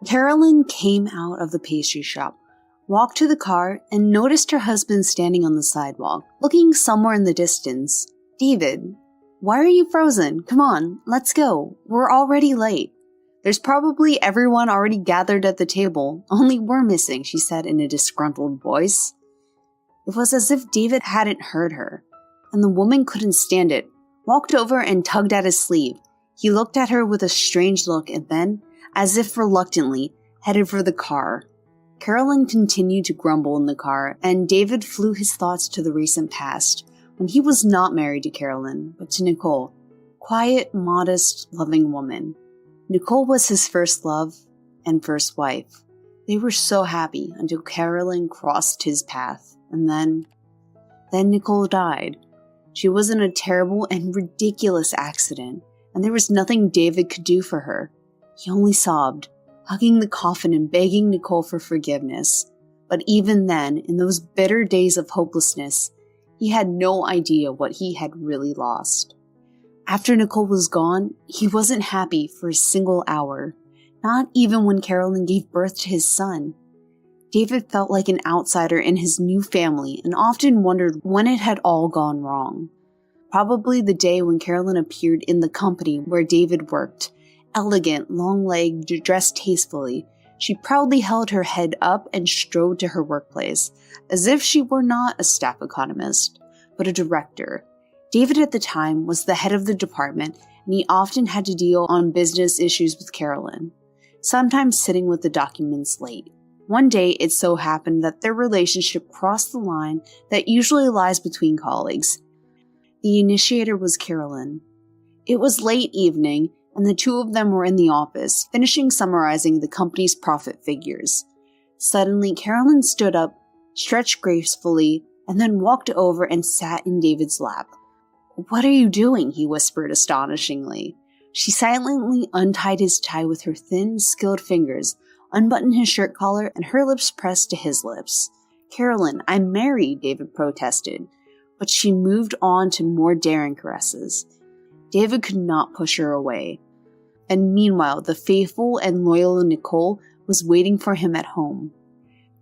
Carolyn came out of the pastry shop, walked to the car, and noticed her husband standing on the sidewalk, looking somewhere in the distance. "David, why are you frozen? Come on, let's go. We're already late." "There's probably everyone already gathered at the table, only we're missing," she said in a disgruntled voice. It was as if David hadn't heard her, and the woman couldn't stand it, walked over and tugged at his sleeve. He looked at her with a strange look and then, as if reluctantly, headed for the car. Carolyn continued to grumble in the car, and David flew his thoughts to the recent past, when he was not married to Carolyn, but to Nicole, quiet, modest, loving woman. Nicole was his first love and first wife. They were so happy until Carolyn crossed his path, and then Nicole died. She was in a terrible and ridiculous accident, and there was nothing David could do for her. He only sobbed, hugging the coffin and begging Nicole for forgiveness. But even then, in those bitter days of hopelessness, he had no idea what he had really lost. After Nicole was gone, he wasn't happy for a single hour, not even when Carolyn gave birth to his son. David felt like an outsider in his new family and often wondered when it had all gone wrong. Probably the day when Carolyn appeared in the company where David worked, elegant, long-legged, dressed tastefully. She proudly held her head up and strode to her workplace, as if she were not a staff economist, but a director. David at the time was the head of the department, and he often had to deal on business issues with Carolyn, sometimes sitting with the documents late. One day, it so happened that their relationship crossed the line that usually lies between colleagues. The initiator was Carolyn. It was late evening, and the two of them were in the office, finishing summarizing the company's profit figures. Suddenly, Carolyn stood up, stretched gracefully, and then walked over and sat in David's lap. "What are you doing?" he whispered astonishingly. She silently untied his tie with her thin, skilled fingers, unbuttoned his shirt collar, and her lips pressed to his lips. "Carolyn, I'm married," David protested, but she moved on to more daring caresses. David could not push her away. And meanwhile, the faithful and loyal Nicole was waiting for him at home.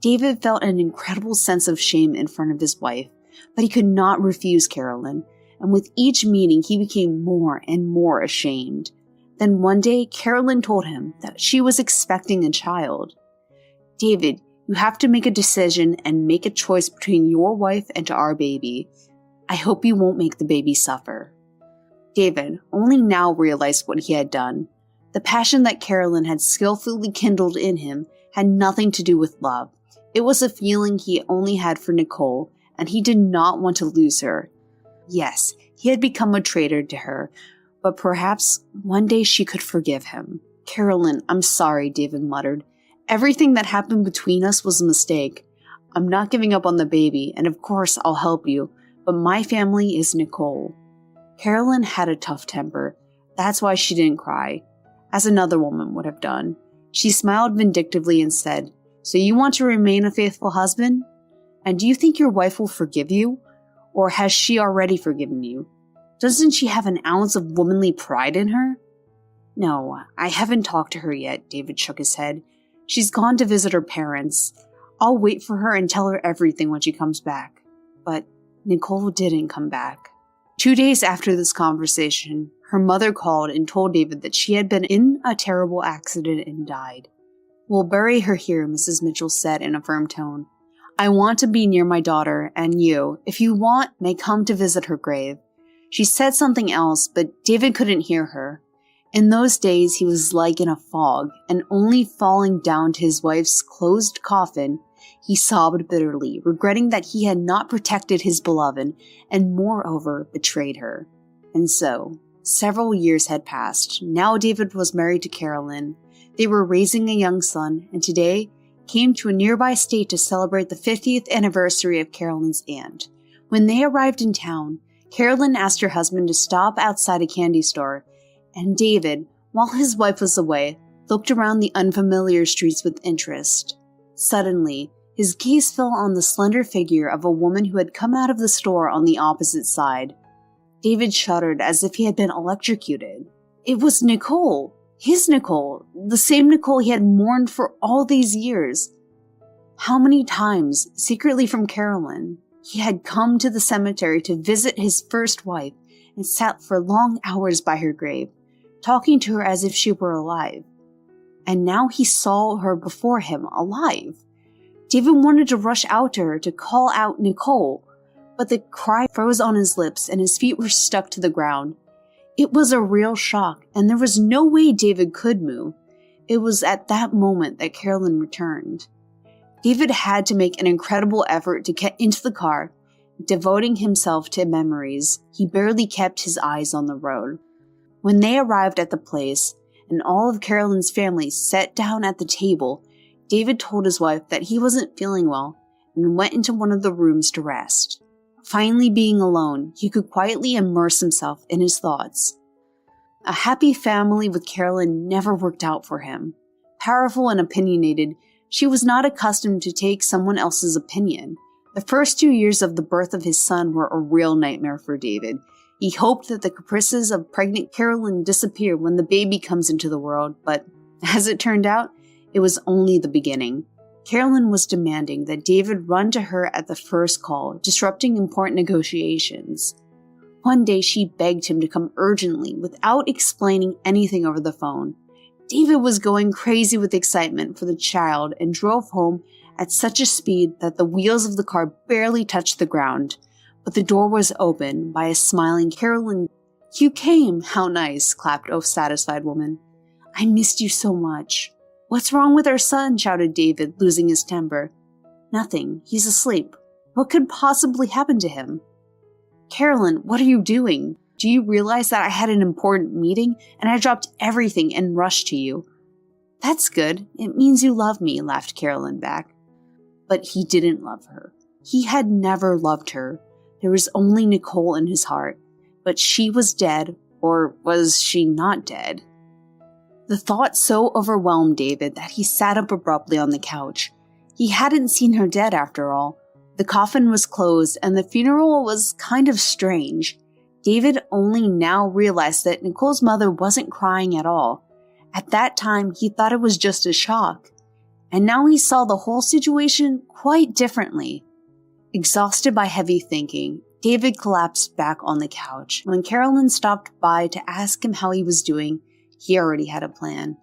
David felt an incredible sense of shame in front of his wife, but he could not refuse Carolyn, and with each meeting he became more and more ashamed. Then one day, Carolyn told him that she was expecting a child. "David, you have to make a decision and make a choice between your wife and our baby. I hope you won't make the baby suffer." David only now realized what he had done. The passion that Carolyn had skillfully kindled in him had nothing to do with love. It was a feeling he only had for Nicole, and he did not want to lose her. Yes, he had become a traitor to her, but perhaps one day she could forgive him. "Carolyn, I'm sorry," David muttered. "Everything that happened between us was a mistake. I'm not giving up on the baby, and of course I'll help you, but my family is Nicole." Carolyn had a tough temper. That's why she didn't cry, as another woman would have done. She smiled vindictively and said, "So you want to remain a faithful husband? And do you think your wife will forgive you? Or has she already forgiven you? Doesn't she have an ounce of womanly pride in her?" "No, I haven't talked to her yet," David shook his head. "She's gone to visit her parents. I'll wait for her and tell her everything when she comes back." But Nicole didn't come back. 2 days after this conversation, her mother called and told David that she had been in a terrible accident and died. "We'll bury her here," Mrs. Mitchell said in a firm tone. "I want to be near my daughter, and you, if you want, may come to visit her grave." She said something else, but David couldn't hear her. In those days, he was like in a fog, and only falling down to his wife's closed coffin, he sobbed bitterly, regretting that he had not protected his beloved, and moreover, betrayed her. And so, several years had passed. Now David was married to Carolyn. They were raising a young son, and today came to a nearby state to celebrate the 50th anniversary of Carolyn's aunt. When they arrived in town, Carolyn asked her husband to stop outside a candy store, and David, while his wife was away, looked around the unfamiliar streets with interest. Suddenly, his gaze fell on the slender figure of a woman who had come out of the store on the opposite side. David shuddered as if he had been electrocuted. It was Nicole! His Nicole, the same Nicole he had mourned for all these years. How many times, secretly from Carolyn, he had come to the cemetery to visit his first wife and sat for long hours by her grave, talking to her as if she were alive. And now he saw her before him, alive. David wanted to rush out to her to call out Nicole, but the cry froze on his lips and his feet were stuck to the ground. It was a real shock, and there was no way David could move. It was at that moment that Carolyn returned. David had to make an incredible effort to get into the car, devoting himself to memories. He barely kept his eyes on the road. When they arrived at the place, and all of Carolyn's family sat down at the table, David told his wife that he wasn't feeling well and went into one of the rooms to rest. Finally being alone, he could quietly immerse himself in his thoughts. A happy family with Carolyn never worked out for him. Powerful and opinionated, she was not accustomed to take someone else's opinion. The first 2 years of the birth of his son were a real nightmare for David. He hoped that the caprices of pregnant Carolyn disappear when the baby comes into the world, but as it turned out, it was only the beginning. Carolyn was demanding that David run to her at the first call, disrupting important negotiations. One day she begged him to come urgently without explaining anything over the phone. David was going crazy with excitement for the child and drove home at such a speed that the wheels of the car barely touched the ground. But the door was opened by a smiling Carolyn. "You came, how nice," clapped a satisfied woman. "I missed you so much." "What's wrong with our son?" shouted David, losing his temper. "Nothing. He's asleep. What could possibly happen to him?" "Carolyn, what are you doing? Do you realize that I had an important meeting and I dropped everything and rushed to you?" "That's good. It means you love me," laughed Carolyn back. But he didn't love her. He had never loved her. There was only Nicole in his heart. But she was dead, or was she not dead? The thought so overwhelmed David that he sat up abruptly on the couch. He hadn't seen her dead after all. The coffin was closed and the funeral was kind of strange. David only now realized that Nicole's mother wasn't crying at all. At that time, he thought it was just a shock. And now he saw the whole situation quite differently. Exhausted by heavy thinking, David collapsed back on the couch. When Carolyn stopped by to ask him how he was doing, he already had a plan.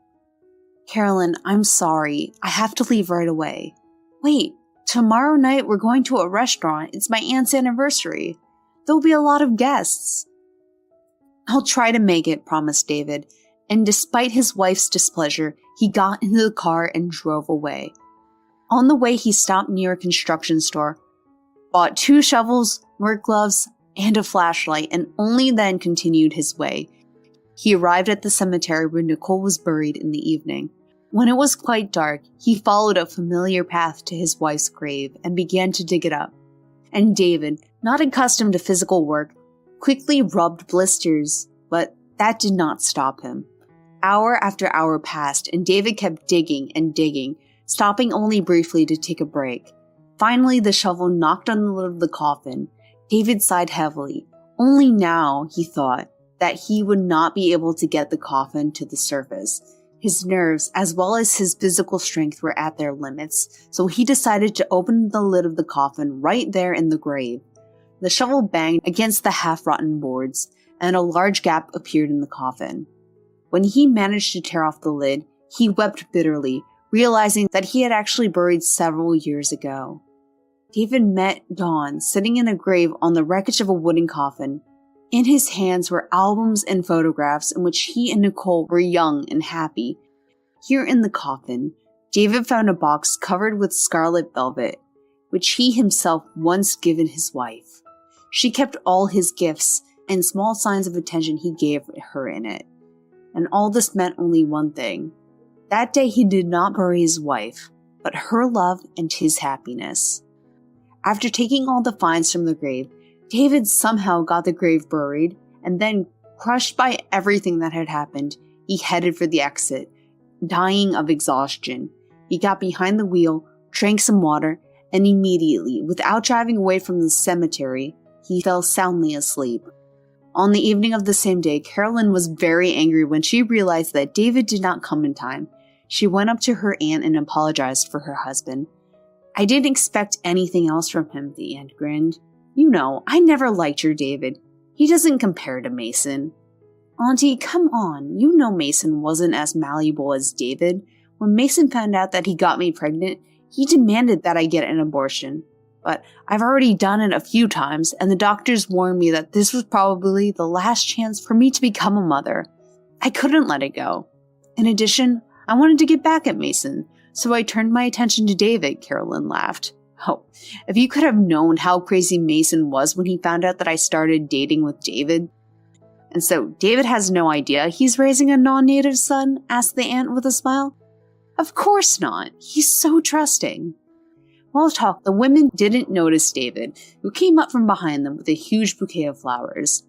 "Carolyn, I'm sorry. I have to leave right away." "Wait, tomorrow night we're going to a restaurant. It's my aunt's anniversary. There'll be a lot of guests." "I'll try to make it," promised David. And despite his wife's displeasure, he got into the car and drove away. On the way, he stopped near a construction store, bought 2 shovels, work gloves, and a flashlight, and only then continued his way. He arrived at the cemetery where Nicole was buried in the evening. When it was quite dark, he followed a familiar path to his wife's grave and began to dig it up. And David, not accustomed to physical work, quickly rubbed blisters, but that did not stop him. Hour after hour passed, and David kept digging and digging, stopping only briefly to take a break. Finally, the shovel knocked on the lid of the coffin. David sighed heavily. Only now, he thought, that he would not be able to get the coffin to the surface. His nerves, as well as his physical strength, were at their limits, so he decided to open the lid of the coffin right there in the grave. The shovel banged against the half-rotten boards, and a large gap appeared in the coffin. When he managed to tear off the lid, he wept bitterly, realizing that he had actually buried several years ago. David met Dawn sitting in a grave on the wreckage of a wooden coffin. In his hands were albums and photographs in which he and Nicole were young and happy. Here in the coffin, David found a box covered with scarlet velvet, which he himself once given his wife. She kept all his gifts and small signs of attention he gave her in it. And all this meant only one thing. That day he did not bury his wife, but her love and his happiness. After taking all the finds from the grave, David somehow got the grave buried, and then, crushed by everything that had happened, he headed for the exit, dying of exhaustion. He got behind the wheel, drank some water, and immediately, without driving away from the cemetery, he fell soundly asleep. On the evening of the same day, Carolyn was very angry when she realized that David did not come in time. She went up to her aunt and apologized for her husband. "I didn't expect anything else from him," the aunt grinned. "You know, I never liked your David. He doesn't compare to Mason." "Auntie, come on. You know Mason wasn't as malleable as David. When Mason found out that he got me pregnant, he demanded that I get an abortion. But I've already done it a few times, and the doctors warned me that this was probably the last chance for me to become a mother. I couldn't let it go. In addition, I wanted to get back at Mason, so I turned my attention to David," Carolyn laughed. "Oh, if you could have known how crazy Mason was when he found out that I started dating with David." "And so David has no idea he's raising a non-native son?" asked the aunt with a smile. "Of course not. He's so trusting." While talking, the women didn't notice David, who came up from behind them with a huge bouquet of flowers.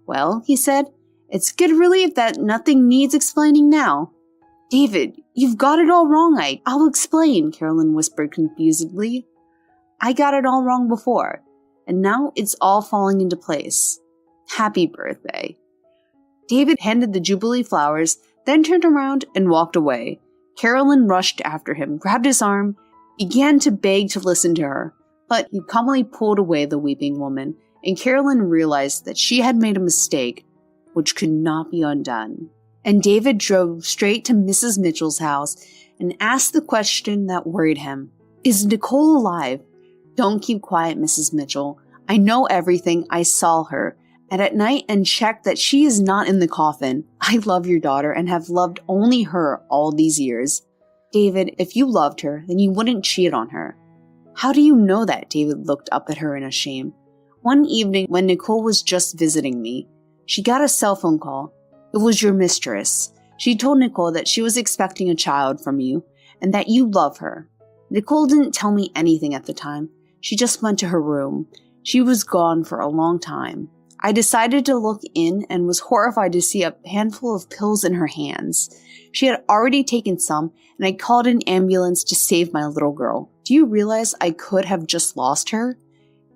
"Well," he said, "it's good relief that nothing needs explaining now." "David, you've got it all wrong. I'll explain," Carolyn whispered confusedly. "I got it all wrong before, and now it's all falling into place. Happy birthday." David handed the Jubilee flowers, then turned around and walked away. Carolyn rushed after him, grabbed his arm, began to beg to listen to her, but he calmly pulled away the weeping woman, and Carolyn realized that she had made a mistake, which could not be undone. And David drove straight to Mrs. Mitchell's house and asked the question that worried him. "Is Nicole alive?" "Don't keep quiet, Mrs. Mitchell. I know everything. I saw her at night and checked that she is not in the coffin. I love your daughter and have loved only her all these years." "David, if you loved her, then you wouldn't cheat on her." "How do you know that?" David looked up at her in shame. "One evening when Nicole was just visiting me, she got a cell phone call. It was your mistress. She told Nicole that she was expecting a child from you and that you love her. Nicole didn't tell me anything at the time. She just went to her room. She was gone for a long time. I decided to look in and was horrified to see a handful of pills in her hands. She had already taken some, and I called an ambulance to save my little girl. Do you realize I could have just lost her?"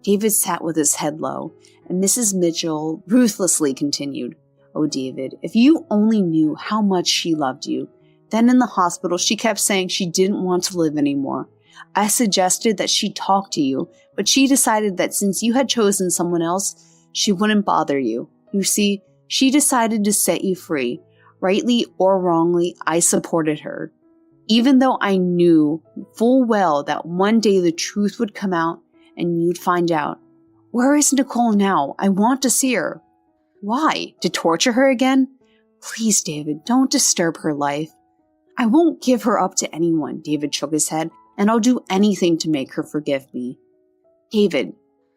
David sat with his head low, and Mrs. Mitchell ruthlessly continued, "Oh, David, if you only knew how much she loved you. Then in the hospital, she kept saying she didn't want to live anymore. I suggested that she talk to you, but she decided that since you had chosen someone else, she wouldn't bother you. You see, she decided to set you free. Rightly or wrongly, I supported her. Even though I knew full well that one day the truth would come out and you'd find out. Where is Nicole now? I want to see her." "Why? To torture her again?" "Please, David, don't disturb her life." "I won't give her up to anyone," David shook his head, "and I'll do anything to make her forgive me." "David,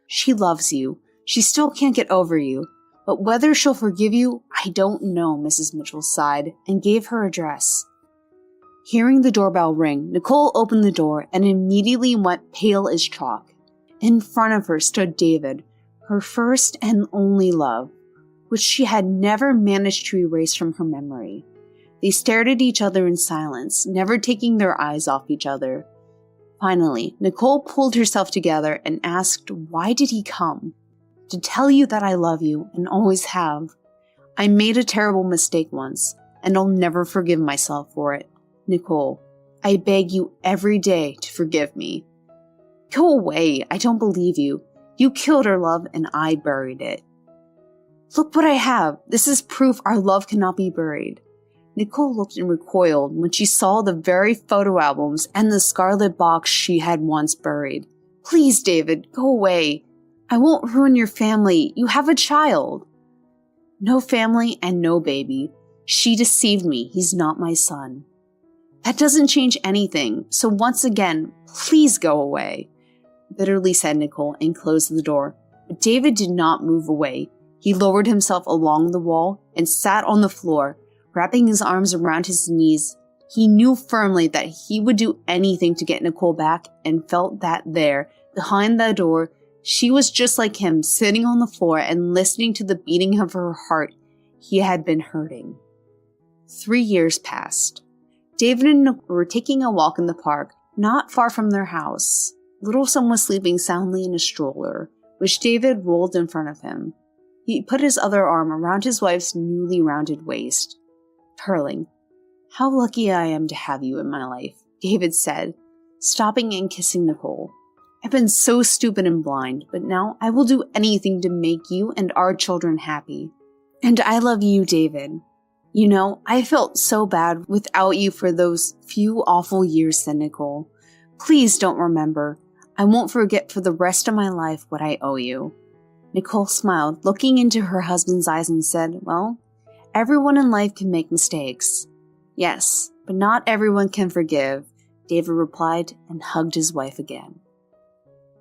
she loves you. She still can't get over you. But whether she'll forgive you, I don't know," Mrs. Mitchell sighed and gave her address. Hearing the doorbell ring, Nicole opened the door and immediately went pale as chalk. In front of her stood David, her first and only love, which she had never managed to erase from her memory. They stared at each other in silence, never taking their eyes off each other. Finally, Nicole pulled herself together and asked, "Why did he come?" "To tell you that I love you and always have. I made a terrible mistake once, and I'll never forgive myself for it. Nicole, I beg you every day to forgive me." "Go away, I don't believe you. You killed our love and I buried it." "Look what I have. This is proof our love cannot be buried." Nicole looked and recoiled when she saw the very photo albums and the scarlet box she had once buried. "Please, David, go away. I won't ruin your family. You have a child." "No family and no baby. She deceived me. He's not my son." "That doesn't change anything. So once again, please go away," bitterly said Nicole and closed the door. But David did not move away. He lowered himself along the wall and sat on the floor, wrapping his arms around his knees. He knew firmly that he would do anything to get Nicole back and felt that there, behind the door, she was just like him, sitting on the floor and listening to the beating of her heart he had been hurting. 3 years passed. David and Nicole were taking a walk in the park, not far from their house. Little son was sleeping soundly in a stroller, which David rolled in front of him. He put his other arm around his wife's newly rounded waist. "Darling, how lucky I am to have you in my life," David said, stopping and kissing Nicole. "I've been so stupid and blind, but now I will do anything to make you and our children happy. And I love you, David. You know, I felt so bad without you for those few awful years," said Nicole. "Please don't remember. I won't forget for the rest of my life what I owe you." Nicole smiled, looking into her husband's eyes and said, "Well, everyone in life can make mistakes." "Yes, but not everyone can forgive," David replied and hugged his wife again.